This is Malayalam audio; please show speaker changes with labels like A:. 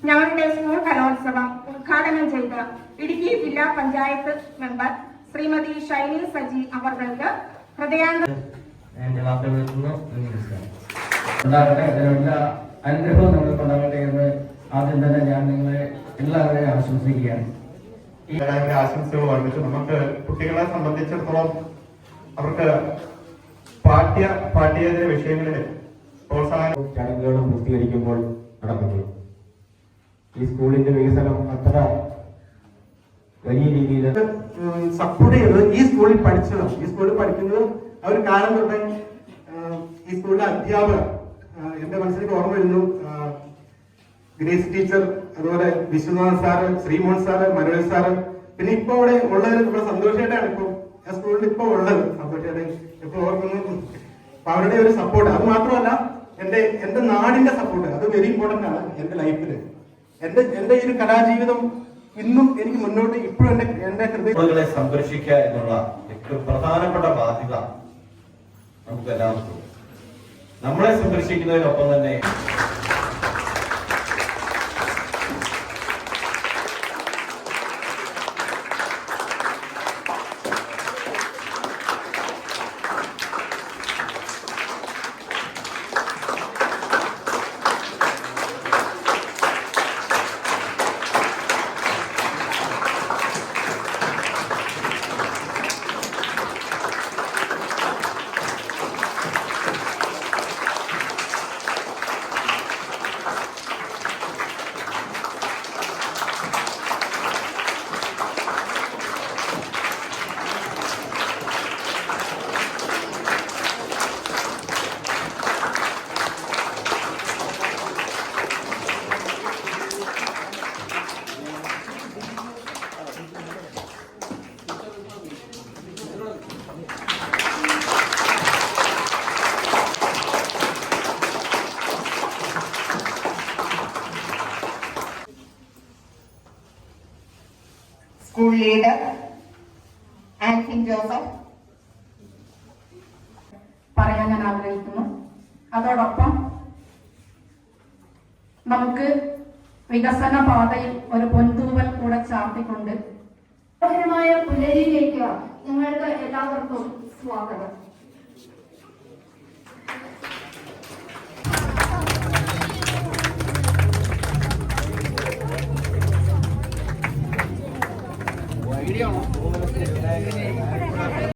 A: ഞങ്ങളുടെ സ്കൂൾ കലോത്സവം ഉദ്ഘാടനം ചെയ്ത ഇടുക്കി ജില്ലാ പഞ്ചായത്ത് മെമ്പർ ശ്രീമതി ഷൈനി സജി അവർക്ക് ഹൃദയാന്തരം
B: അനുഗ്രഹവും നിങ്ങൾക്ക് ഉണ്ടാകട്ടെ എന്ന് ആദ്യം തന്നെ ഞാൻ നിങ്ങളെ എല്ലാവരെയും ആശംസിക്കുകയാണ്.
C: ഈ ആശംസകൾ വർദ്ധിച്ചു. നമുക്ക് കുട്ടികളെ സംബന്ധിച്ചിടത്തോളം അവർക്ക് പാഠ്യേതര വിഷയങ്ങളിൽ പ്രോത്സാഹന
D: ചടങ്ങുകളും പൂർത്തീകരിക്കുമ്പോൾ നടക്കുന്നത്. ഈ സ്കൂളിന്റെ വികസനം അത്ര വലിയ രീതിയിൽ
C: സപ്പോർട്ട് ചെയ്തത് ഈ സ്കൂളിൽ പഠിച്ചതാണ്. ഈ സ്കൂളിൽ പഠിക്കുന്നത് അവർ കാലം തൊട്ടേ ഈ സ്കൂളിലെ അധ്യാപകർ എന്റെ മനസ്സിലേക്ക് ഓർമ്മ വരുന്നു. ഗ്രേസ് ടീച്ചർ, അതുപോലെ Vishwanath sir, Sreemohan sir, Manoj sir, പിന്നെ ഇപ്പൊ അവിടെ ഉള്ളത് നമ്മുടെ സന്തോഷമായിട്ടാണ് ഇപ്പൊ ആ സ്കൂളിൽ ഇപ്പൊ ഉള്ളത്. സന്തോഷമായിട്ട് ഇപ്പൊ ഓർക്കുന്നു. അപ്പൊ അവരുടെ ഒരു സപ്പോർട്ട്, അത് മാത്രമല്ല എന്റെ നാടിന്റെ സപ്പോർട്ട്, അത് വെരി ഇമ്പോർട്ടന്റ് ആണ് എന്റെ ലൈഫില്. എന്റെ ഈ ഒരു കലാജീവിതം ഇന്നും എനിക്ക് മുന്നോട്ട് ഇപ്പോഴും എന്റെ
E: ഹൃദയങ്ങളെ സംരക്ഷിക്കുക എന്നുള്ള ഏറ്റവും പ്രധാനപ്പെട്ട ബാധ്യത നമുക്ക് എല്ലാവർക്കും. നമ്മളെ സംരക്ഷിക്കുന്നതിനൊപ്പം തന്നെ
A: സ്കൂൾ ലീഡർ ആൻസിൻ ജോസഫ് പറയാൻ ഞാൻ ആഗ്രഹിക്കുന്നു. അതോടൊപ്പം നമുക്ക് വികസന പാതയിൽ ഒരു പൊൻതൂവൽ കൂടെ ചാർത്തിക്കൊണ്ട് പുലരിയിലേക്ക് നിങ്ങൾക്ക് എല്ലാവർക്കും സ്വാഗതം.